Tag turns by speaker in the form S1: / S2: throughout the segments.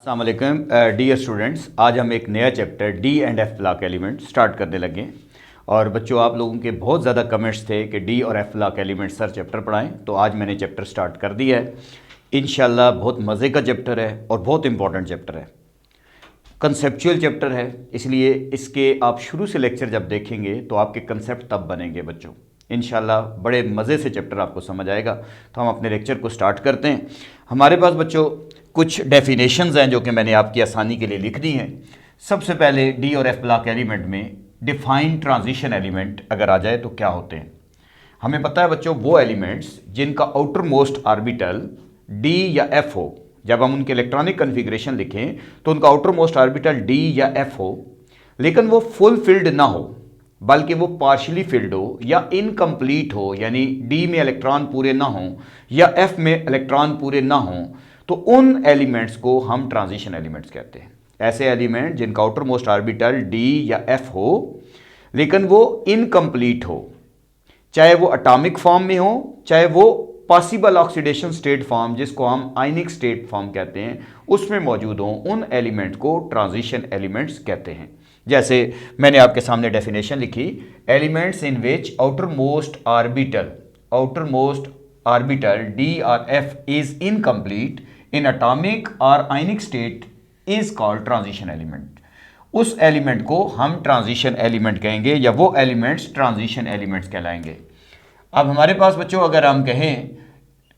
S1: अस्सलाम वालेकुम dear students. आज हम एक नया chapter D and F block element start करने लगे हैं। और बच्चों, आप लोगों के बहुत ज़्यादा कमेंट्स थे कि डी और f block element sir chapter पढ़ाएं, तो आज मैंने चैप्टर स्टार्ट कर दिया है। इंशाल्लाह बहुत मज़े का चैप्टर है और बहुत इंपॉर्टेंट चैप्टर है, कंसेप्चुअल चैप्टर है, इसलिए इसके आप शुरू से लेक्चर जब देखेंगे तो आपके कंसेप्ट तब बनेंगे बच्चों। इंशाल्लाह बड़े मज़े से चैप्टर आपको समझ आएगा। तो हम अपने लेक्चर को स्टार्ट करते हैं। हमारे पास बच्चों कुछ डेफिनेशंस हैं जो कि मैंने आपकी आसानी के लिए लिख दी हैं। सबसे पहले डी और एफ ब्लॉक एलिमेंट में डिफाइंड ट्रांजिशन एलिमेंट अगर आ जाए तो क्या होते हैं। हमें पता है बच्चों, वो एलिमेंट्स जिनका आउटर मोस्ट ऑर्बिटल डी या एफ हो, जब हम उनके इलेक्ट्रॉनिक कन्फिग्रेशन लिखें तो उनका आउटर मोस्ट ऑर्बिटल डी या एफ हो, लेकिन वो फुल फिल्ड ना हो बल्कि वो पार्शियली फिल्ड हो या इनकम्प्लीट हो, यानी डी में इलेक्ट्रॉन पूरे ना हो या एफ में इलेक्ट्रॉन पूरे ना हो, तो उन एलिमेंट्स को हम ट्रांजिशन एलिमेंट्स कहते हैं। ऐसे एलिमेंट जिनका आउटर मोस्ट ऑर्बिटल डी या एफ हो लेकिन वो इनकम्प्लीट हो, चाहे वो एटॉमिक फॉर्म में हो चाहे वो पॉसिबल ऑक्सीडेशन स्टेट फॉर्म जिसको हम आयनिक स्टेट फॉर्म कहते हैं उसमें मौजूद हो, उन एलिमेंट को ट्रांजिशन एलिमेंट्स कहते हैं। जैसे मैंने आपके सामने डेफिनेशन लिखी, elements in which outer most orbital d और f is incomplete in atomic और ionic state is called transition element. उस एलिमेंट को हम ट्रांजिशन एलिमेंट कहेंगे या वो एलिमेंट्स ट्रांजिशन एलिमेंट्स कहलाएंगे। अब हमारे पास बच्चों अगर हम कहें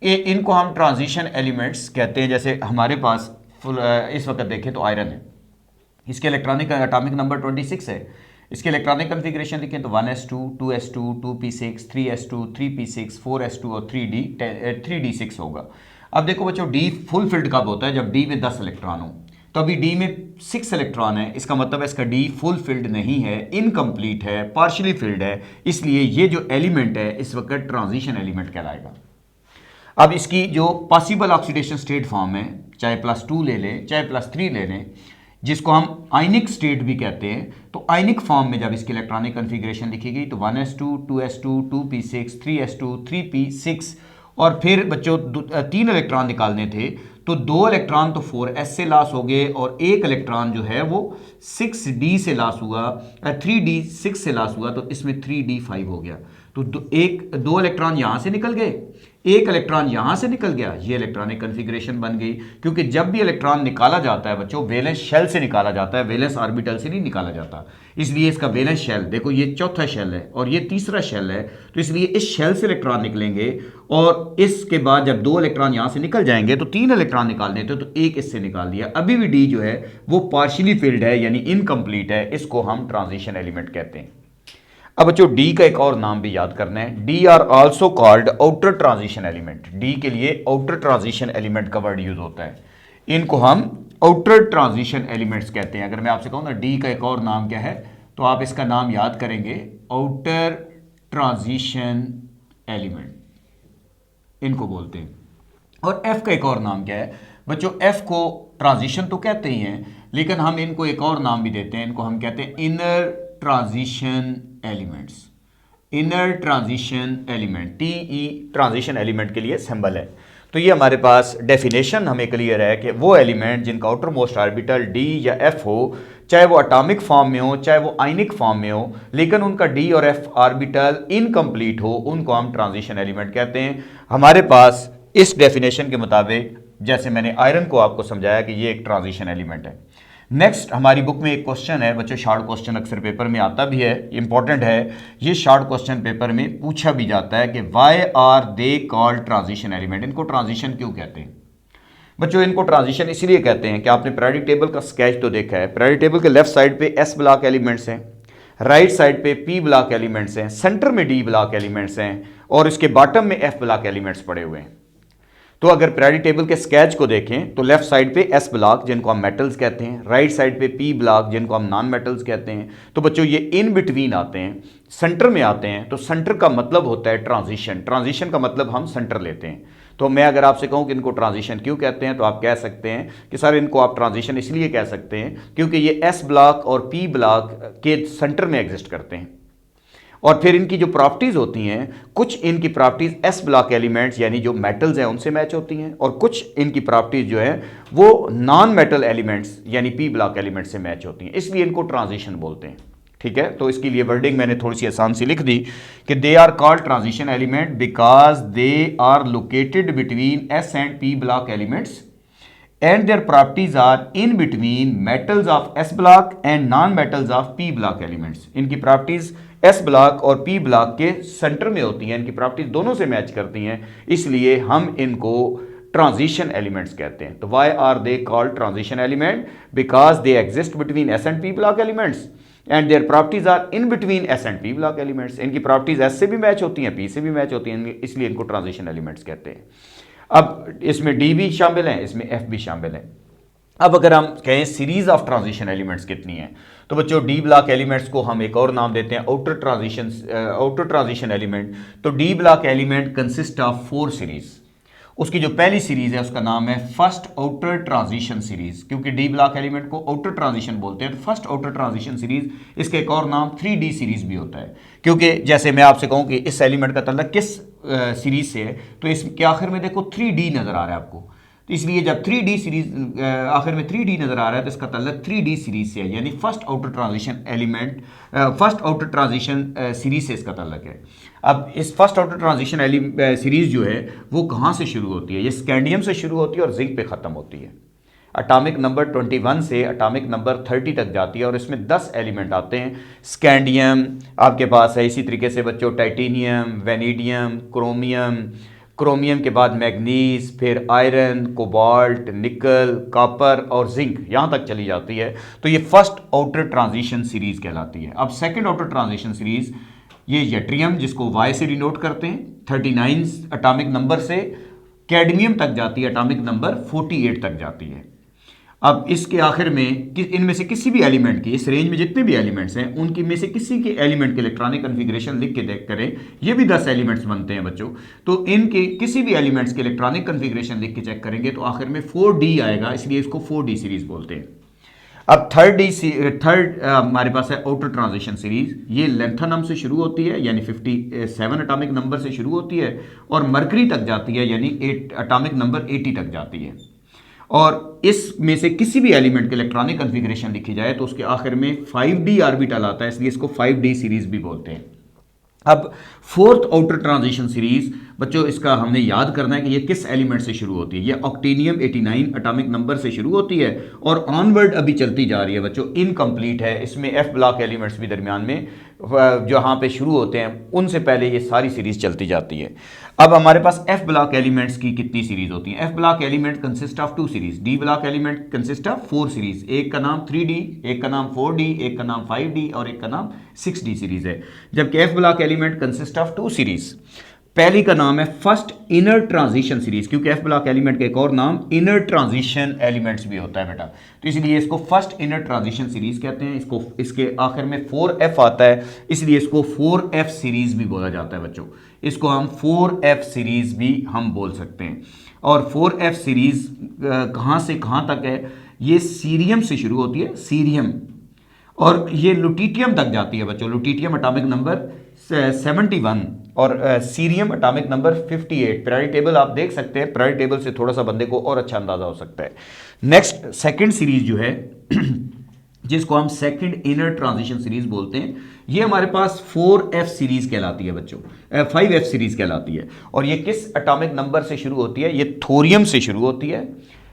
S1: इनको हम ट्रांजिशन एलिमेंट्स कहते हैं, जैसे हमारे पास इस वक्त देखें तो आयरन है, इसके इलेक्ट्रॉनिक एटॉमिक नंबर 26 है। इसके इलेक्ट्रॉनिक कन्फिग्रेशन लिखें तो 1s2 2s2 2p6 3s2 3p6 4s2 और 3d6 होगा। अब देखो बच्चों, d फुल फील्ड कब होता है? जब d में 10 इलेक्ट्रॉन हो। तो अभी d में 6 इलेक्ट्रॉन है, इसका मतलब है इसका d फुल फील्ड नहीं है, इनकम्प्लीट है, पार्शियली फील्ड है, इसलिए ये जो एलिमेंट है इस वक्त ट्रांजिशन एलिमेंट कहलाएगा। अब इसकी जो पॉसिबल ऑक्सीडेशन स्टेट फॉर्म है, चाहे +2 ले लें चाहे +3 ले लें, जिसको हम आयनिक स्टेट भी कहते हैं, तो आयनिक फॉर्म में जब इसकी इलेक्ट्रॉनिक कन्फिग्रेशन लिखी गई तो 1s2 2s2 2p6 3s2 3p6 और फिर बच्चों 3 इलेक्ट्रॉन निकालने थे तो 2 इलेक्ट्रॉन तो 4s से लॉस हो गए और 1 इलेक्ट्रॉन जो है वो 6d से लॉस हुआ, 3d6 से लॉस हुआ, तो इसमें 3d5 हो गया। तो 2 इलेक्ट्रॉन यहां से निकल गए, 1 इलेक्ट्रॉन यहां से निकल गया, ये इलेक्ट्रॉनिक कन्फिग्रेशन बन गई। क्योंकि जब भी इलेक्ट्रॉन निकाला जाता है बच्चों, वैलेंस शेल से निकाला जाता है, वैलेंस ऑर्बिटल से नहीं निकाला जाता, इसलिए इसका वैलेंस शेल देखो, ये चौथा शेल है और ये तीसरा शेल है, तो इसलिए इस शेल से इलेक्ट्रॉन निकलेंगे और इसके बाद जब 2 इलेक्ट्रॉन यहां से निकल जाएंगे तो 3 इलेक्ट्रॉन निकालने थे, तो 1 इससे निकाल दिया। अभी भी डी जो है वो पार्शियली फिल्ड है यानी इनकम्प्लीट है, इसको हम ट्रांजिशन एलिमेंट कहते हैं। अब बच्चों डी का एक और नाम भी याद करना है, D R also called outer transition element. D के लिए आउटर ट्रांजिशन एलिमेंट का वर्ड यूज होता है, इनको हम आउटर ट्रांजिशन एलिमेंट्स कहते हैं। अगर मैं आपसे कहूं ना डी का एक और नाम क्या है तो आप इसका नाम याद करेंगे, आउटर ट्रांजिशन एलिमेंट इनको बोलते हैं। और एफ का एक और नाम क्या है बच्चों? एफ को ट्रांजिशन तो कहते ही हैं लेकिन हम इनको एक और नाम भी देते हैं, इनको हम कहते हैं inner transition elements. Inner transition element, TE transition element के लिए सिंबल है। तो ये हमारे पास डेफिनेशन हमें क्लियर है कि वो एलिमेंट जिनका आउटर मोस्ट ऑर्बिटल डी या एफ हो, चाहे वो एटॉमिक फॉर्म में हो चाहे वो आयनिक फॉर्म में हो, लेकिन उनका डी और एफ ऑर्बिटल इनकम्प्लीट हो, उनको हम ट्रांजिशन एलिमेंट कहते हैं। हमारे पास इस डेफिनेशन के मुताबिक, जैसे मैंने आयरन को आपको समझाया कि ये एक ट्रांजिशन एलिमेंट है। नेक्स्ट हमारी बुक में एक क्वेश्चन है बच्चों, शॉर्ट क्वेश्चन अक्सर पेपर में आता भी है, इंपॉर्टेंट है। ये शॉर्ट क्वेश्चन पेपर में पूछा भी जाता है कि why are they called transition element, इनको ट्रांजिशन क्यों कहते हैं बच्चों? इनको ट्रांजिशन इसलिए कहते हैं कि आपने पीरियोडिक टेबल का स्केच तो देखा है, पीरियोडिक टेबल के लेफ्ट साइड पे एस ब्लॉक एलिमेंट्स हैं, राइट साइड पे पी ब्लॉक एलिमेंट्स हैं, सेंटर में डी ब्लॉक एलिमेंट्स हैं और इसके बॉटम में एफ ब्लॉक एलिमेंट्स पड़े हुए हैं। तो अगर पीरियोडिक टेबल के स्केच को देखें तो लेफ्ट साइड पे एस ब्लॉक जिनको हम मेटल्स कहते हैं, राइट साइड पे पी ब्लॉक जिनको हम नॉन मेटल्स कहते हैं। तो बच्चों ये इन बिटवीन आते हैं, सेंटर में आते हैं, तो सेंटर का मतलब होता है ट्रांजिशन, ट्रांजिशन का मतलब हम सेंटर लेते हैं। तो मैं अगर आपसे कहूं कि इनको ट्रांजिशन क्यों कहते हैं तो आप कह सकते हैं कि सर इनको आप ट्रांजिशन इसलिए कह सकते हैं क्योंकि ये एस ब्लॉक और पी ब्लॉक के सेंटर में एग्जिस्ट करते हैं और फिर इनकी जो प्रॉपर्टीज होती हैं, कुछ इनकी प्रॉपर्टीज एस ब्लॉक एलिमेंट्स यानी जो मेटल्स हैं उनसे मैच होती हैं, और कुछ इनकी प्रॉपर्टीज जो है वो नॉन मेटल एलिमेंट्स यानी पी ब्लॉक एलिमेंट्स से मैच होती हैं, इसलिए इनको ट्रांजिशन बोलते हैं। ठीक है, तो इसके लिए वर्डिंग मैंने थोड़ी सी आसान सी लिख दी कि they are called transition element because they are located between s and p block elements and their properties are in between metals of S block and non metals of P block elements। इनकी properties S block और P block के centre में होती हैं, इनकी properties दोनों से match करती हैं, इसलिए हम इनको ट्रांजिशन एलिमेंट्स कहते हैं। तो why are they called transition element? Because they exist between S and P block elements and their properties are in between S and P block elements. इनकी प्रॉपर्टीज S से भी मैच होती हैं, P से भी मैच होती हैं, इसलिए इनको ट्रांजिशन एलिमेंट्स कहते हैं। अब इसमें डी भी शामिल हैं, इसमें एफ भी शामिल है। अब अगर हम कहें सीरीज ऑफ ट्रांजिशन एलिमेंट्स कितनी है, तो बच्चों डी ब्लॉक एलिमेंट्स को हम एक और नाम देते हैं आउटर ट्रांजिशन एलिमेंट। तो D block element consist of 4 series. उसकी जो पहली सीरीज है उसका नाम है फर्स्ट आउटर ट्रांजिशन सीरीज, क्योंकि डी ब्लॉक एलिमेंट को आउटर ट्रांजिशन बोलते हैं। तो फर्स्ट आउटर ट्रांजिशन सीरीज, इसका एक और नाम 3D सीरीज भी होता है, क्योंकि जैसे मैं आपसे कहूं कि इस एलिमेंट का ताल्लुक किस सीरीज से है, तो इसके आखिर में देखो 3D नजर आ रहा है आपको, तो इसलिए जब 3D सीरीज आखिर में 3D नजर आ रहा है तो इसका ताल्लुक 3D सीरीज से है, यानी first outer transition element first outer transition series से इसका ताल्लुक है। अब इस फर्स्ट आउटर ट्रांजिशन सीरीज जो है वो कहाँ से शुरू होती है? ये स्कैंडियम से शुरू होती है और जिंक पे ख़त्म होती है। एटॉमिक नंबर 21 से एटॉमिक नंबर 30 तक जाती है और इसमें 10 एलिमेंट आते हैं। स्कैंडियम आपके पास है, इसी तरीके से बच्चों टाइटेनियम, वेनेडियम, क्रोमियम के बाद मैग्नीज, फिर आयरन, कोबाल्ट, निकल, कॉपर और जिंक, यहाँ तक चली जाती है। तो ये फर्स्ट आउटर ट्रांजिशन सीरीज कहलाती है। अब सेकंड आउटर ट्रांजिशन सीरीज, ये यट्रियम जिसको वाई से डिनोट करते हैं 39 एटॉमिक नंबर से कैडमियम तक जाती है, एटॉमिक नंबर 48 तक जाती है। अब इसके आखिर में इनमें से किसी भी एलिमेंट की, इस रेंज में जितने भी एलिमेंट्स हैं उनकी में से किसी के एलिमेंट के इलेक्ट्रॉनिक कन्फिग्रेशन लिख के देख करें, ये भी 10 एलिमेंट्स बनते हैं बच्चों, तो इनके किसी भी एलिमेंट्स के इलेक्ट्रॉनिक कन्फिग्रेशन लिख के चेक करेंगे तो आखिर में 4D आएगा, इसलिए इसको 4D सीरीज बोलते हैं। अब थर्ड हमारे पास है आउटर ट्रांजिशन सीरीज। ये लेंथेनम से शुरू होती है यानी 57 एटॉमिक नंबर से शुरू होती है और मरकरी तक जाती है यानी एटॉमिक नंबर 80 तक जाती है। और इसमें से किसी भी एलिमेंट के इलेक्ट्रॉनिक कन्फिग्रेशन लिखी जाए तो उसके आखिर में 5D ऑर्बिटल आता है, इसलिए इसको 5D सीरीज भी बोलते हैं। अब फोर्थ आउटर ट्रांजिशन सीरीज बच्चों, इसका हमने याद करना है कि ये किस एलिमेंट से शुरू होती है। ये ऑक्टेनियम 89 एटॉमिक नंबर से शुरू होती है और ऑनवर्ड अभी चलती जा रही है बच्चों, इनकम्प्लीट है। इसमें एफ ब्लॉक एलिमेंट्स भी दरमियान में जहाँ पे शुरू होते हैं उनसे पहले ये सारी सीरीज चलती जाती है। अब हमारे पास एफ ब्लॉक एलिमेंट्स की कितनी सीरीज होती है? F block element consist of 2 series. D block element consist of 4 series, एक का नाम 3D, एक का नाम 4D, एक का नाम 5D और एक का नाम 6D सीरीज है। जबकि F block element consist of 2 series. पहली का नाम है फर्स्ट इनर ट्रांजिशन सीरीज, क्योंकि एफ ब्लॉक एलिमेंट का एक और नाम इनर ट्रांजिशन एलिमेंट्स भी होता है बेटा, तो इसलिए इसको फर्स्ट इनर ट्रांजिशन सीरीज कहते हैं। इसको इसके आखिर में 4F आता है, इसलिए इसको 4F सीरीज भी बोला जाता है बच्चों। इसको हम 4F सीरीज भी हम बोल सकते हैं। और 4F सीरीज कहाँ से कहाँ तक है? ये सीरियम से शुरू होती है, सीरियम, और ये लुटीटियम तक जाती है बच्चों। लुटीटियम एटॉमिक नंबर 71 और cerium atomic number 58। Periodic table आप देख सकते हैं, पीरियोडिक टेबल से थोड़ा सा बंदे को और अच्छा अंदाजा हो सकता है। नेक्स्ट सेकंड सीरीज जो है जिसको हम सेकंड इनर ट्रांजिशन सीरीज बोलते हैं, ये हमारे पास 4F सीरीज कहलाती है बच्चों, 5F सीरीज कहलाती है। और ये किस एटॉमिक नंबर से शुरू होती है? ये थोरियम से शुरू होती है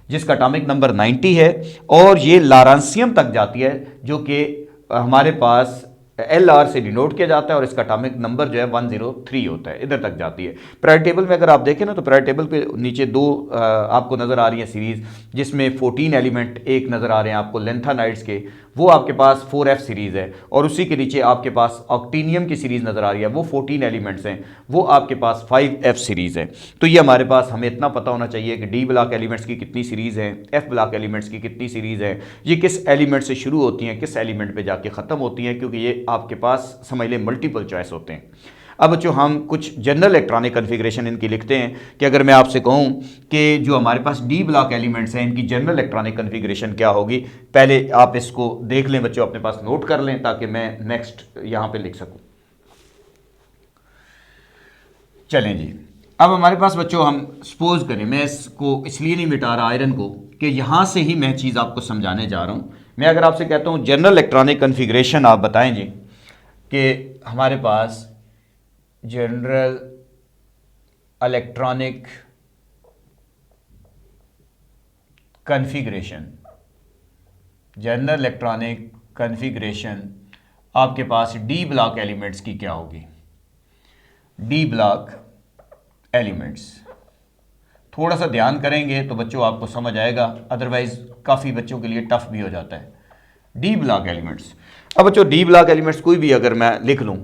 S1: जिसका एटॉमिक नंबर 90 है, और ये लारेंसियम तक जाती है जो कि हमारे पास LR से डिनोट किया जाता है और इसका एटॉमिक नंबर जो है 103 होता है, इधर तक जाती है। पीरियोडिक टेबल में अगर आप देखें ना तो पीरियोडिक टेबल पे नीचे 2 आपको नज़र आ रही है सीरीज, जिसमें 14 एलिमेंट एक नज़र आ रहे हैं आपको लेंथेनाइड्स के, वो आपके पास 4F सीरीज़ है। और उसी के नीचे आपके पास ऑक्टेनियम की सीरीज़ नज़र आ रही है, वो 14 एलिमेंट्स हैं, वो आपके पास 5F सीरीज़ है। तो ये हमारे पास हमें इतना पता होना चाहिए कि डी ब्लॉक एलिमेंट्स की कितनी सीरीज़ हैं, एफ ब्लॉक एलिमेंट्स की कितनी सीरीज़ है, ये किस एलिमेंट से शुरू होती हैं, किस एलिमेंट पे जाके ख़त्म होती हैं, क्योंकि ये आपके पास समझ लें मल्टीपल चॉइस होते हैं। अब बच्चों हम कुछ जनरल इलेक्ट्रॉनिक कन्फिग्रेशन इनकी लिखते हैं कि अगर मैं आपसे कहूं कि जो हमारे पास डी ब्लॉक एलिमेंट्स हैं इनकी जनरल इलेक्ट्रॉनिक कन्फिग्रेशन क्या होगी, पहले आप इसको देख लें बच्चों, अपने पास नोट कर लें ताकि मैं नेक्स्ट यहां पे लिख सकूं। चलें जी, अब हमारे पास बच्चों हम सपोज करें, मैं इसको इसलिए नहीं मिटा रहा आयरन को कि यहाँ से ही मैं चीज़ आपको समझाने जा रहा हूँ। मैं अगर आपसे कहता हूँ जनरल इलेक्ट्रॉनिक कन्फिग्रेशन आप बताएं जी, कि हमारे पास general electronic configuration, general electronic configuration आपके पास डी ब्लॉक एलिमेंट्स की क्या होगी। डी ब्लॉक एलिमेंट्स थोड़ा सा ध्यान करेंगे तो बच्चों आपको समझ आएगा, अदरवाइज काफ़ी बच्चों के लिए टफ भी हो जाता है। डी ब्लॉक एलिमेंट्स, अब बच्चों डी ब्लॉक एलिमेंट्स कोई भी अगर मैं लिख लूँ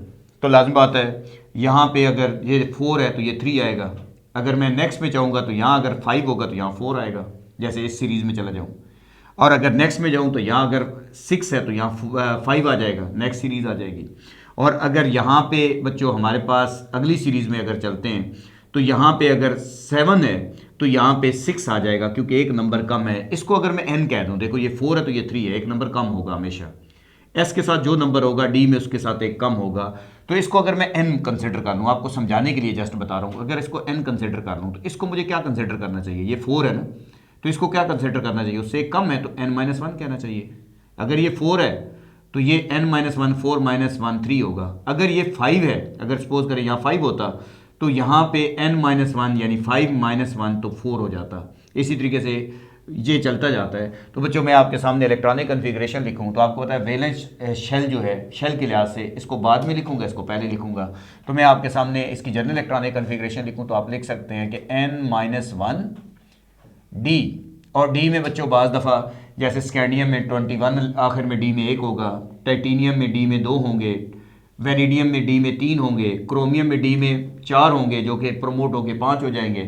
S1: तो लाजमी बात है यहाँ पे अगर ये 4 है तो ये 3 आएगा, अगर मैं नेक्स्ट में जाऊँगा तो यहाँ अगर 5 होगा तो यहाँ 4 आएगा, जैसे इस सीरीज़ में चला जाऊँ। और अगर नेक्स्ट में जाऊँ तो यहाँ अगर 6 है तो यहाँ 5 आ जाएगा, नेक्स्ट सीरीज़ आ जाएगी। और अगर यहाँ पे बच्चों हमारे पास अगली सीरीज़ में अगर चलते हैं तो यहाँ पे अगर 7 है तो यहाँ पे 6 आ जाएगा, क्योंकि एक नंबर कम है। इसको अगर मैं n कह दूँ, देखो ये 4 है तो ये 3 है, एक नंबर कम होगा हमेशा। s के साथ जो नंबर होगा डी में उसके साथ एक कम होगा, तो इसको अगर मैं n कंसिडर कर लूँ, आपको समझाने के लिए जस्ट बता रहा हूँ, अगर इसको n कंसिडर कर लूँ तो इसको मुझे क्या कंसिडर करना चाहिए, ये 4 है ना, तो इसको क्या कंसिडर करना चाहिए, उससे एक कम है तो n-1 कहना चाहिए। अगर ये 4 है तो ये n-1 4 -1 3 होगा। अगर ये 5 है, अगर सपोज करें यहाँ 5 होता तो यहाँ पे n-1 यानी 5 - 1 तो 4 हो जाता। इसी तरीके से ये चलता जाता है। तो बच्चों मैं आपके सामने इलेक्ट्रॉनिक कन्फिग्रेशन लिखूँ तो आपको पता है वैलेंस शेल जो है, शेल के लिहाज से इसको बाद में लिखूँगा, इसको पहले लिखूँगा। तो मैं आपके सामने इसकी जनरल इलेक्ट्रॉनिक कन्फिग्रेशन लिखूँ तो आप लिख सकते हैं कि n-1 डी, और डी में बच्चों बाज़ दफ़ा जैसे स्कैंडियम में 21 आखिर में डी में 1 होगा, टाइटेनियम में डी में 2 होंगे, वेनेडियम में डी में 3 होंगे, क्रोमियम में डी में 4 होंगे जो कि प्रमोट होकर 5 हो जाएंगे,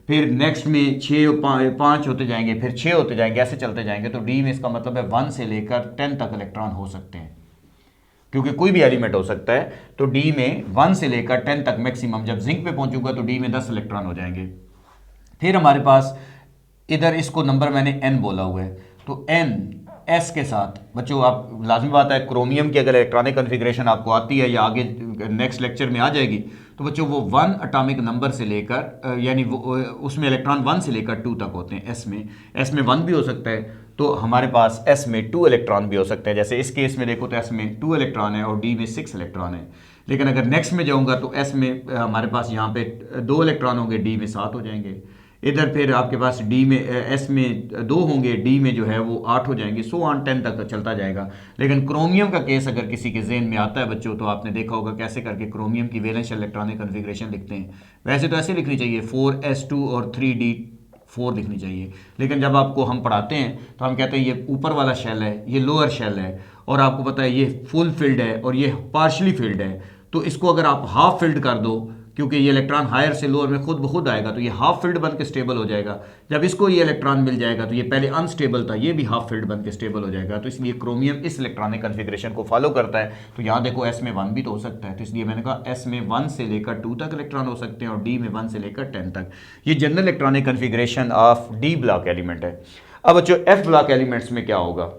S1: फिर नेक्स्ट में 5 होते जाएंगे, फिर 6 होते जाएंगे, ऐसे चलते जाएंगे। तो डी में इसका मतलब है 1 से लेकर 10 तक इलेक्ट्रॉन हो सकते हैं, क्योंकि कोई भी एलिमेंट हो सकता है। तो डी में 1 से लेकर 10 तक मैक्सिमम, जब जिंक पे पहुंचूंगा तो डी में 10 इलेक्ट्रॉन हो जाएंगे। फिर हमारे पास इधर इसको नंबर मैंने n बोला हुआ है, तो n s के साथ बच्चों आप लाजमी बात है क्रोमियम की अगर इलेक्ट्रॉनिक कन्फिग्रेशन आपको आती है या आगे नेक्स्ट लेक्चर में आ जाएगी तो बच्चों वो 1 एटॉमिक नंबर से लेकर यानी वो उसमें इलेक्ट्रॉन 1 से लेकर 2 तक होते हैं। s में 1 भी हो सकता है, तो हमारे पास s में 2 इलेक्ट्रॉन भी हो सकते हैं। जैसे इस केस में देखो तो s में 2 इलेक्ट्रॉन है और d में 6 इलेक्ट्रॉन है। लेकिन अगर नेक्स्ट में जाऊँगा तो s में हमारे पास यहाँ पे 2 इलेक्ट्रॉन होंगे, d में 7 हो जाएंगे। इधर फिर आपके पास डी में एस में 2 होंगे, डी में जो है वो 8 हो जाएंगे, सो ऑन 10 तक चलता जाएगा। लेकिन क्रोमियम का केस अगर किसी के ज़हन में आता है बच्चों, तो आपने देखा होगा कैसे करके क्रोमियम की वैलेंस इलेक्ट्रॉनिक कन्फिग्रेशन लिखते हैं। वैसे तो ऐसे लिखनी चाहिए 4s2 और 3d4 लिखनी चाहिए, लेकिन जब आपको हम पढ़ाते हैं तो हम कहते हैं ये ऊपर वाला शेल है, ये लोअर शेल है, और आपको पता है ये फुल फिल्ड है और ये पार्शली फिल्ड है। तो इसको अगर आप हाफ फिल्ड कर दो, क्योंकि ये इलेक्ट्रॉन हायर से लोअर में खुद ब खुद आएगा, तो ये हाफ फील्ड बन के स्टेबल हो जाएगा। जब इसको ये इलेक्ट्रॉन मिल जाएगा तो ये पहले अनस्टेबल था, ये भी हाफ फील्ड बन के स्टेबल हो जाएगा। तो इसलिए क्रोमियम इस इलेक्ट्रॉनिक कन्फिग्रेशन को फॉलो करता है। तो यहाँ देखो s में 1 भी तो हो सकता है, तो इसलिए मैंने कहा s में 1 से लेकर 2 तक इलेक्ट्रॉन हो सकते हैं और d में 1 से लेकर 10 तक। ये general electronic configuration of D block element है। अब बच्चों एफ ब्लॉक एलिमेंट्स में क्या होगा,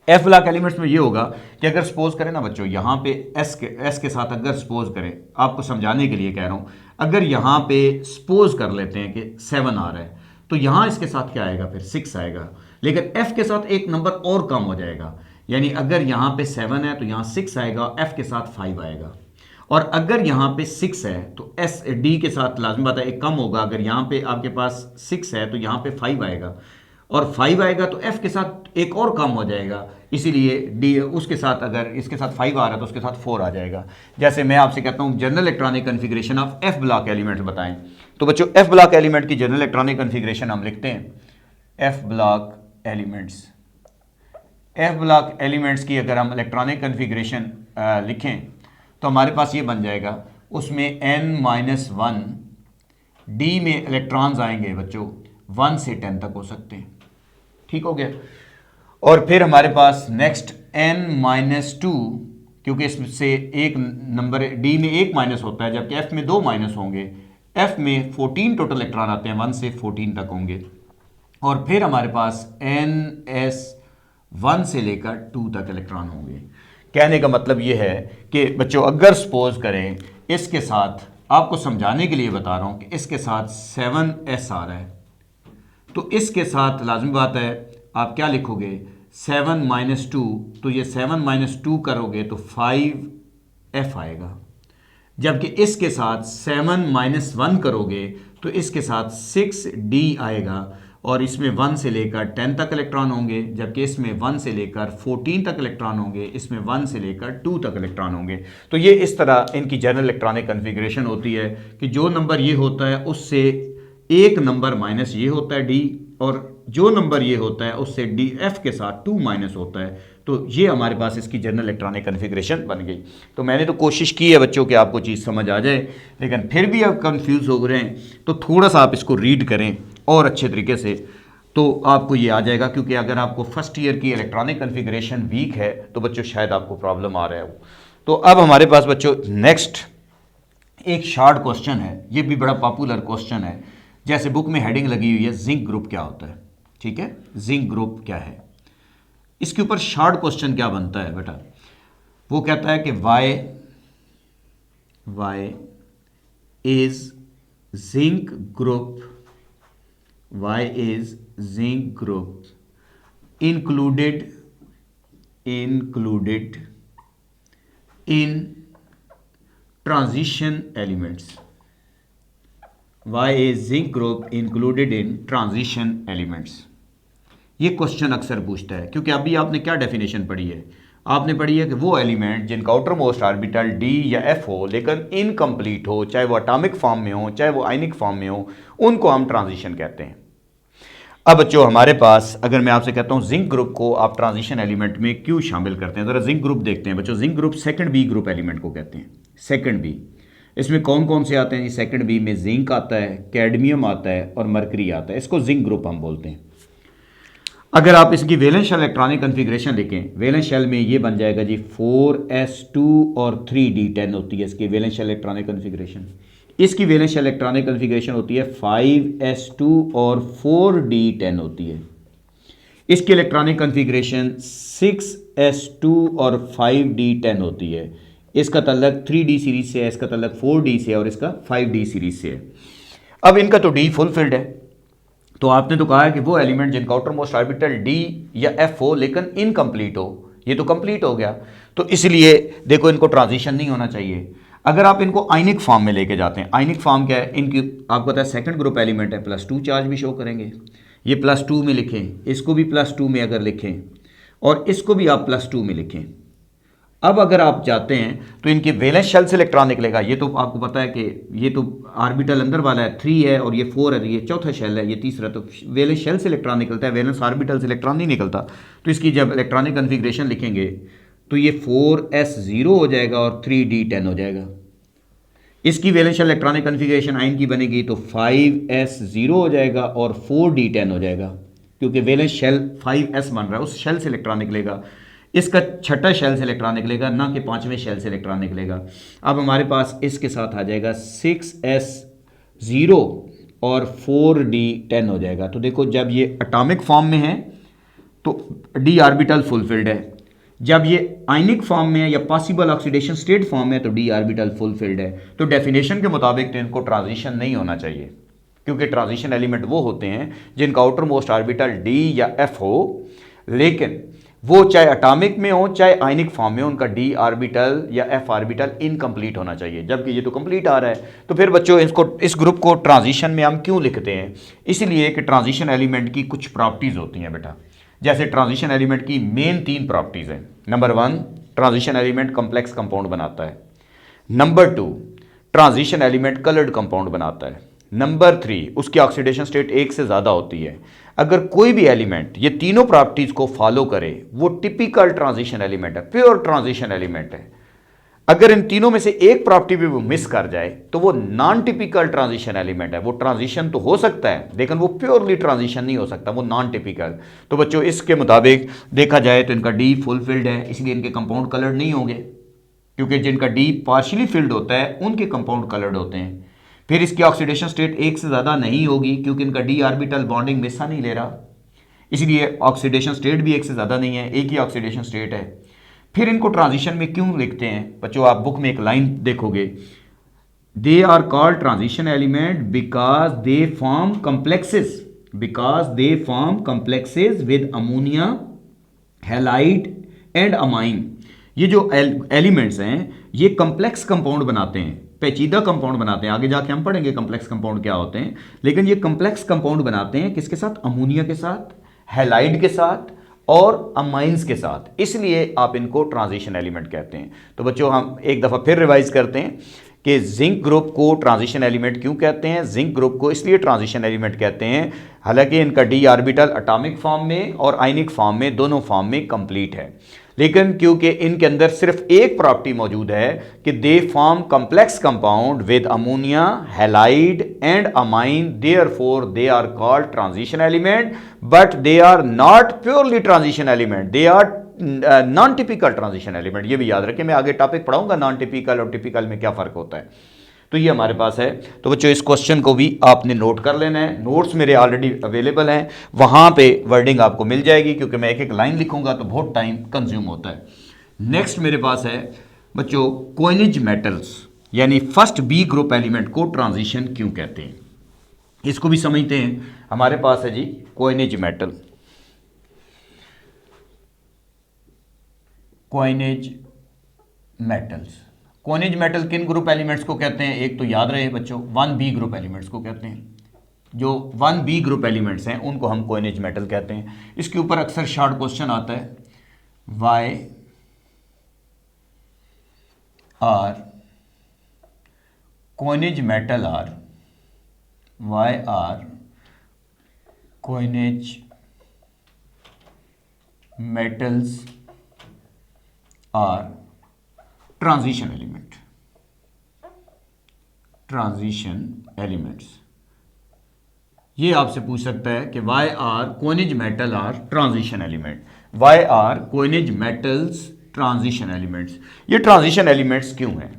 S1: एफ ब्लॉक एलिमेंट्स में ये होगा कि अगर सपोज करें ना बच्चों, यहाँ पे एस के साथ अगर सपोज करें, आपको समझाने के लिए कह रहा हूँ, अगर यहाँ पे सपोज कर लेते हैं कि 7 आ रहा है तो यहाँ इसके साथ क्या आएगा, फिर 6 आएगा। लेकिन एफ के साथ एक नंबर और कम हो जाएगा, यानी अगर यहाँ पे 7 है तो यहाँ 6 आएगा, एफ के साथ 5 आएगा। और अगर यहाँ पे 6 है तो एस डी के साथ लाजमी बात है एक कम होगा। अगर यहाँ पे आपके पास 6 है तो यहाँ पे 5 आएगा, और 5 आएगा तो f के साथ एक और कम हो जाएगा, इसीलिए d उसके साथ अगर इसके साथ 5 आ रहा है तो उसके साथ 4 आ जाएगा। जैसे मैं आपसे कहता हूँ general electronic configuration of f block element बताएं, तो बच्चों f ब्लॉक एलिमेंट की जनरल इलेक्ट्रॉनिक कन्फिग्रेशन हम लिखते हैं f block elements. f block elements की अगर हम इलेक्ट्रॉनिक कन्फिग्रेशन लिखें तो हमारे पास ये बन जाएगा, उसमें n-1 d में इलेक्ट्रॉन्स आएंगे बच्चों 1 से 10 तक हो सकते हैं, ठीक हो गया। और फिर हमारे पास नेक्स्ट n-2, क्योंकि इससे एक नंबर d में 1 माइनस होता है जबकि f में 2 माइनस होंगे, f में 14 टोटल इलेक्ट्रॉन आते हैं, 1 से 14 तक होंगे। और फिर हमारे पास ns 1 से लेकर 2 तक इलेक्ट्रॉन होंगे। कहने का मतलब ये है कि बच्चों अगर सपोज करें इसके साथ आपको समझाने के लिए बता रहा हूं कि इसके साथ 7s आ रहा है, तो इसके साथ लाजमी बात है आप क्या लिखोगे 7 - 2, तो ये 7 - 2 करोगे तो 5f आएगा। जबकि इसके साथ 7 - 1 करोगे तो इसके साथ 6d आएगा, और इसमें 1 से लेकर 10 तक इलेक्ट्रॉन होंगे, जबकि इसमें 1 से लेकर 14 तक इलेक्ट्रॉन होंगे, इसमें 1 से लेकर 2 तक इलेक्ट्रॉन होंगे। तो ये इस तरह इनकी जनरल इलेक्ट्रॉनिक कन्फिग्रेशन होती है कि जो नंबर ये होता है उससे एक नंबर माइनस ये होता है d, और जो नंबर ये होता है उससे डी एफ के साथ 2 माइनस होता है। तो ये हमारे पास इसकी जनरल इलेक्ट्रॉनिक कन्फिग्रेशन बन गई। तो मैंने तो कोशिश की है बच्चों कि आपको चीज़ समझ आ जाए, लेकिन फिर भी आप कंफ्यूज हो रहे हैं तो थोड़ा सा आप इसको रीड करें और अच्छे तरीके से, तो आपको ये आ जाएगा। क्योंकि अगर आपको फर्स्ट ईयर की इलेक्ट्रॉनिक कन्फिग्रेशन वीक है तो बच्चों शायद आपको प्रॉब्लम आ रहा है। तो अब हमारे पास बच्चों नेक्स्ट एक शॉर्ट क्वेश्चन है, ये भी बड़ा पॉपुलर क्वेश्चन है। जैसे बुक में हेडिंग लगी हुई है जिंक ग्रुप क्या होता है, ठीक है, जिंक ग्रुप क्या है, इसके ऊपर शॉर्ट क्वेश्चन क्या बनता है बेटा, वो कहता है कि why is zinc group, why is zinc group included in transition elements, why is zinc group included in transition elements. ये क्वेश्चन अक्सर पूछता है, क्योंकि अभी आपने क्या डेफिनेशन पढ़ी है, आपने पढ़ी है कि वो एलिमेंट जिनका आउटर मोस्ट ऑर्बिटल डी या एफ हो लेकिन इनकम्प्लीट हो, चाहे वो एटॉमिक फॉर्म में हो चाहे वो आयनिक फॉर्म में हो, उनको हम ट्रांजिशन कहते हैं। अब बच्चों हमारे पास अगर मैं आपसे कहता हूँ जिंक ग्रुप को आप ट्रांजिशन एलिमेंट में क्यों शामिल करते हैं, ज़रा जिंक ग्रुप देखते हैं बच्चों। Zinc group second B group element को कहते हैं, सेकंड बी। इसमें कौन कौन से आते हैं जी, सेकंड बी में जिंक आता है, कैडमियम आता है और मरकरी आता है, इसको जिंक ग्रुप हम बोलते हैं। अगर आप इसकी वैलेंस शेल इलेक्ट्रॉनिक कन्फिग्रेशन लिखें, वैलेंस शेल में ये बन जाएगा जी 4s2 और 3d10 होती है इसकी वैलेंस शेल इलेक्ट्रॉनिक कन्फिग्रेशन। इसकी वैलेंस शेल इलेक्ट्रॉनिक कन्फिग्रेशन होती है 5s2 और 4d10 होती है। इसकी इलेक्ट्रॉनिक कन्फिग्रेशन 6s2 और 5d10 होती है। इसका तल्लक 3d सीरीज से है, इसका तल्लक 4d से है और इसका 5d सीरीज से है। अब इनका तो d फुलफिल्ड है, तो आपने तो कहा है कि वो एलिमेंट जिनका आउटर मोस्ट ऑर्बिटल डी या एफ हो लेकिन इनकम्प्लीट हो, ये तो कंप्लीट हो गया, तो इसलिए देखो इनको ट्रांजिशन नहीं होना चाहिए। अगर आप इनको आयनिक फॉर्म में लेके जाते हैं, आयनिक फॉर्म क्या है इनकी, आपको पता है सेकंड ग्रुप एलिमेंट है, +2 चार्ज भी शो करेंगे, ये +2 में लिखें, इसको भी +2 में अगर लिखें और इसको भी आप +2 में लिखें। अब अगर आप जाते हैं तो इनके वैलेंस शेल से इलेक्ट्रॉन निकलेगा, ये तो आपको पता है कि ये तो ऑर्बिटल अंदर वाला है 3 है और ये 4 है, ये चौथा शेल है, ये तीसरा, तो वैलेंस शेल से इलेक्ट्रॉन निकलता है, वैलेंस ऑर्बिटल से इलेक्ट्रॉन नहीं निकलता। तो इसकी जब इलेक्ट्रॉनिक कन्फिग्रेशन लिखेंगे तो ये 4s0 हो जाएगा और 3d10 हो जाएगा। इसकी valence shell electronic configuration ion की बनेगी तो 5s0 हो जाएगा और 4d10 हो जाएगा, क्योंकि वैलेंस शेल 5s बन रहा है, उस शेल से इलेक्ट्रॉन निकलेगा। इसका छठा शेल से इलेक्ट्रॉन निकलेगा, ना कि पांचवें शेल से इलेक्ट्रॉन निकलेगा। अब हमारे पास इसके साथ आ जाएगा 6s0 और 4d10 हो जाएगा। तो देखो जब ये एटॉमिक फॉर्म में है तो d ऑर्बिटल फुलफिल्ड है, जब ये आयनिक फॉर्म में है या पॉसिबल ऑक्सीडेशन स्टेट फॉर्म में तो d ऑर्बिटल फुलफिल्ड है। तो डेफिनेशन के मुताबिक तो इनको ट्रांजिशन नहीं होना चाहिए, क्योंकि ट्रांजिशन एलिमेंट वो होते हैं जिनका आउटर मोस्ट ऑर्बिटल d या f हो, लेकिन वो चाहे एटॉमिक में हो चाहे आयनिक फॉर्म में, उनका d ऑर्बिटल या f ऑर्बिटल इनकम्प्लीट होना चाहिए, जबकि ये तो कंप्लीट आ रहा है। तो फिर बच्चों इसको, इस ग्रुप को ट्रांजिशन में हम क्यों लिखते हैं, इसलिए कि ट्रांजिशन एलिमेंट की कुछ प्रॉपर्टीज़ होती हैं बेटा। जैसे ट्रांजिशन एलिमेंट की मेन 3 प्रॉपर्टीज़ हैं। Number 1, transition element complex compound बनाता है। Number 2, transition element coloured compound बनाता है। नंबर 3, उसकी ऑक्सीडेशन स्टेट 1 से ज़्यादा होती है। अगर कोई भी एलिमेंट ये तीनों प्रॉपर्टीज़ को फॉलो करे वो टिपिकल ट्रांजिशन एलिमेंट है, प्योर ट्रांजिशन एलिमेंट है। अगर इन तीनों में से एक प्रॉपर्टी भी वो मिस कर जाए तो वो नॉन टिपिकल ट्रांजिशन एलिमेंट है। वो ट्रांजिशन तो हो सकता है लेकिन वो प्योरली ट्रांजिशन नहीं हो सकता, वो नॉन टिपिकल। तो बच्चों इसके मुताबिक देखा जाए तो इनका डी फुल फिल्ड है, इसलिए इनके कंपाउंड कलर्ड नहीं होंगे, क्योंकि जिनका डी पार्शियली फिल्ड होता है उनके कंपाउंड कलर्ड होते हैं। फिर इसकी ऑक्सीडेशन स्टेट 1 से ज़्यादा नहीं होगी, क्योंकि इनका डी ऑर्बिटल बॉन्डिंग में हिस्सा नहीं ले रहा, इसलिए ऑक्सीडेशन स्टेट भी 1 से ज़्यादा नहीं है, एक ही ऑक्सीडेशन स्टेट है। फिर इनको ट्रांजिशन में क्यों लिखते हैं बच्चों, आप बुक में एक लाइन देखोगे, they are called transition element because they form complexes with ammonia, halide and amine. ये जो एलिमेंट्स हैं ये कम्प्लेक्स कंपाउंड बनाते हैं, पेचीदा कंपाउंड बनाते हैं। आगे जाके हम पढ़ेंगे कम्प्लेक्स कंपाउंड क्या होते हैं, लेकिन ये कम्प्लेक्स कंपाउंड बनाते हैं किसके साथ? अमोनिया के साथ, हैलाइड के साथ और अमाइंस के साथ। इसलिए आप इनको ट्रांजिशन एलिमेंट कहते हैं। तो बच्चों हम एक दफ़ा फिर रिवाइज करते हैं कि जिंक ग्रुप को ट्रांजिशन एलिमेंट क्यों कहते हैं। जिंक ग्रुप को इसलिए ट्रांजिशन एलिमेंट कहते हैं हालांकि इनका डी ऑर्बिटल एटॉमिक फॉर्म में और आयनिक फॉर्म में, दोनों फॉर्म में कंप्लीट है, लेकिन क्योंकि इनके अंदर सिर्फ एक प्रॉपर्टी मौजूद है कि they form complex compound with ammonia, halide and amine, therefore they are called transition element, but they are not purely transition element, they are non typical transition element. ये भी याद रखें, मैं आगे टॉपिक पढ़ाऊंगा नॉन टिपिकल और typical में क्या फ़र्क होता है। तो ये हमारे पास है। तो बच्चों इस क्वेश्चन को भी आपने नोट कर लेना है, नोट्स मेरे ऑलरेडी अवेलेबल हैं, वहाँ पे वर्डिंग आपको मिल जाएगी, क्योंकि मैं एक एक लाइन लिखूंगा तो बहुत टाइम कंज्यूम होता है। नेक्स्ट मेरे पास है बच्चों कोइनेज मेटल्स, यानी फर्स्ट बी ग्रुप एलिमेंट को ट्रांजिशन क्यों कहते हैं, इसको भी समझते हैं। हमारे पास है जी coinage metal. Coinage metals, coinage metal किन ग्रुप एलिमेंट्स को कहते हैं? एक तो याद रहे बच्चों 1b ग्रुप एलिमेंट्स को कहते हैं। जो 1b ग्रुप एलिमेंट्स हैं उनको हम कोइनेज मेटल कहते हैं। इसके ऊपर अक्सर शॉर्ट क्वेश्चन आता है, why are coinage metal are, why are coinage metals are transition element, transition elements. ये आपसे पूछ सकता है कि why are coinage metal are transition element, why are coinage metals transition elements. ये ट्रांजिशन एलिमेंट्स क्यों हैं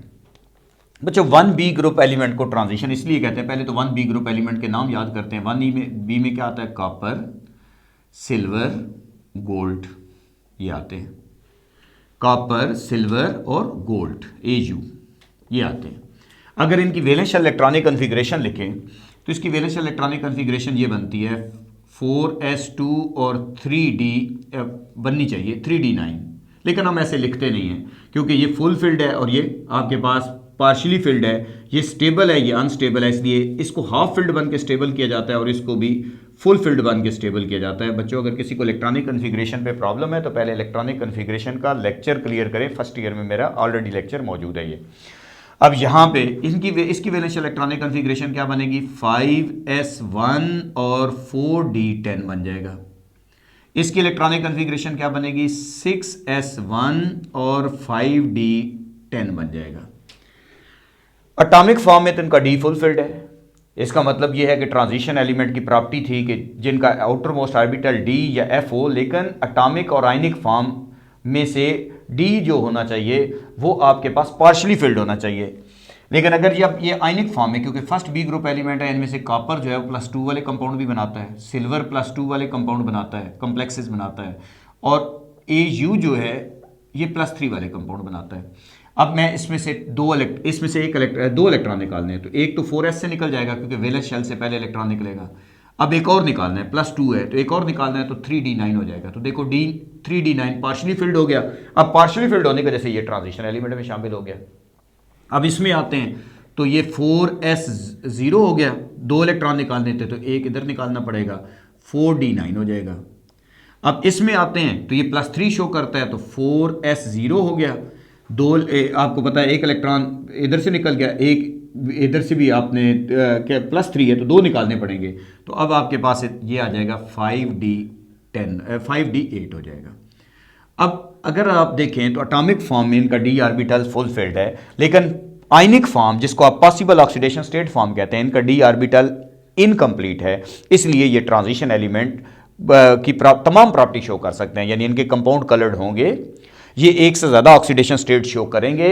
S1: बच्चों? 1b ग्रुप एलिमेंट को ट्रांजिशन इसलिए कहते हैं, पहले तो 1b ग्रुप एलिमेंट के नाम याद करते हैं। 1b में क्या आता है? कॉपर, सिल्वर, गोल्ड, ये आते हैं। कॉपर, सिल्वर और गोल्ड, Au, ये आते हैं। अगर इनकी वैलेंस इलेक्ट्रॉनिक कन्फिग्रेशन लिखें तो इसकी वैलेंस इलेक्ट्रॉनिक कन्फिग्रेशन ये बनती है 4s2 और 3d बननी चाहिए 3d9, लेकिन हम ऐसे लिखते नहीं हैं क्योंकि ये फुल फिल्ड है और ये आपके पास पार्शियली फिल्ड है। ये स्टेबल है, ये अनस्टेबल है, इसलिए इसको हाफ फिल्ड बन के स्टेबल किया जाता है और इसको भी फुल फिल्ड बन के स्टेबल किया जाता है। बच्चों अगर किसी को इलेक्ट्रॉनिक कन्फिग्रेशन पे प्रॉब्लम है तो पहले इलेक्ट्रॉनिक कन्फिग्रेशन का लेक्चर क्लियर करें, फर्स्ट ईयर में मेरा ऑलरेडी लेक्चर मौजूद है ये। अब यहाँ पे इसकी वैलेंस इलेक्ट्रॉनिक कन्फिग्रेशन क्या बनेगी? 5s1 और 4d10 बन जाएगा। इसकी इलेक्ट्रॉनिक कन्फिग्रेशन क्या बनेगी? 6s1 और 5d10 बन जाएगा। एटॉमिक फॉर्म में तो इनका डी फुल फिल्ड है। इसका मतलब यह है कि ट्रांजिशन एलिमेंट की प्रॉपर्टी थी कि जिनका आउटर मोस्ट ऑर्बिटल डी या एफ हो, लेकिन एटॉमिक और आयनिक फॉर्म में से डी जो होना चाहिए वो आपके पास पार्शियली फिल्ड होना चाहिए। लेकिन अगर ये आयनिक फॉर्म है, क्योंकि फर्स्ट बी ग्रुप एलिमेंट है, इनमें से कॉपर जो है वो +2 वाले कंपाउंड भी बनाता है, सिल्वर +2 वाले कंपाउंड बनाता है, कम्प्लेक्सेस बनाता है, और Au जो है ये +3 वाले कंपाउंड बनाता है। अब मैं इसमें से दो इलेक्ट्रॉन निकालने हैं, तो एक तो 4s से निकल जाएगा क्योंकि वैलेंस शेल से पहले इलेक्ट्रॉन निकलेगा। अब एक और निकालना है, +2 है तो एक और निकालना है, तो 3d9 हो जाएगा। तो देखो 3d9 पार्शियली फिल्ड हो गया। अब पार्शियली फिल्ड होने की वजह से ये ट्रांजिशन एलिमेंट में शामिल हो गया। अब इसमें आते हैं तो ये 4s0 हो गया, 2 इलेक्ट्रॉन निकालने थे तो एक इधर निकालना पड़ेगा, 4d9 हो जाएगा। अब इसमें आते हैं तो ये +3 शो करता है तो 4s0 हो गया, आपको पता है एक इलेक्ट्रॉन इधर से निकल गया, एक इधर से भी आपने क्या +3 है तो 2 निकालने पड़ेंगे। तो अब आपके पास ये आ जाएगा 5d8 हो जाएगा। अब अगर आप देखें तो एटॉमिक फॉर्म में इनका डी ऑर्बिटल फुल फिल्ड है, लेकिन आयनिक फॉर्म जिसको आप पॉसिबल ऑक्सीडेशन स्टेट फॉर्म कहते हैं, इनका डी ऑर्बिटल इनकम्प्लीट है। इसलिए ये ट्रांजिशन एलिमेंट की तमाम प्रॉपर्टी शो कर सकते हैं, यानी इनके कंपाउंड कलर्ड होंगे, ये एक से ज़्यादा ऑक्सीडेशन स्टेट शो करेंगे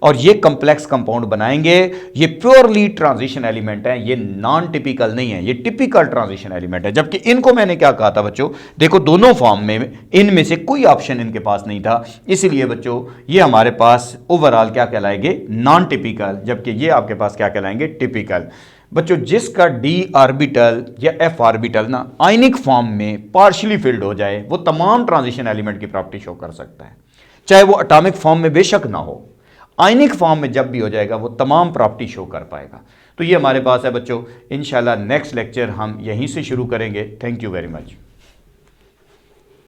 S1: और ये कम्प्लेक्स कंपाउंड बनाएंगे। ये प्योरली ट्रांजिशन एलिमेंट है, ये नॉन टिपिकल नहीं है, ये टिपिकल ट्रांजिशन एलिमेंट है। जबकि इनको मैंने क्या कहा था बच्चों, देखो दोनों फॉर्म में इनमें से कोई ऑप्शन इनके पास नहीं था, इसलिए बच्चों ये हमारे पास ओवरऑल क्या कहलाएंगे, नॉन टिपिकल, जबकि ये आपके पास क्या कहलाएंगे, टिपिकल। बच्चों जिसका डी ऑर्बिटल या एफ ऑर्बिटल ना आयनिक फॉर्म में पार्शियली फिल्ड हो जाए, वो तमाम ट्रांजिशन एलिमेंट की प्रॉपर्टी शो कर सकता है, चाहे वो एटॉमिक फॉर्म में बेशक ना हो, आयनिक फॉर्म में जब भी हो जाएगा वो तमाम प्रॉपर्टी शो कर पाएगा। तो ये हमारे पास है बच्चों। इंशाल्लाह नेक्स्ट लेक्चर हम यहीं से शुरू करेंगे। Thank you very much.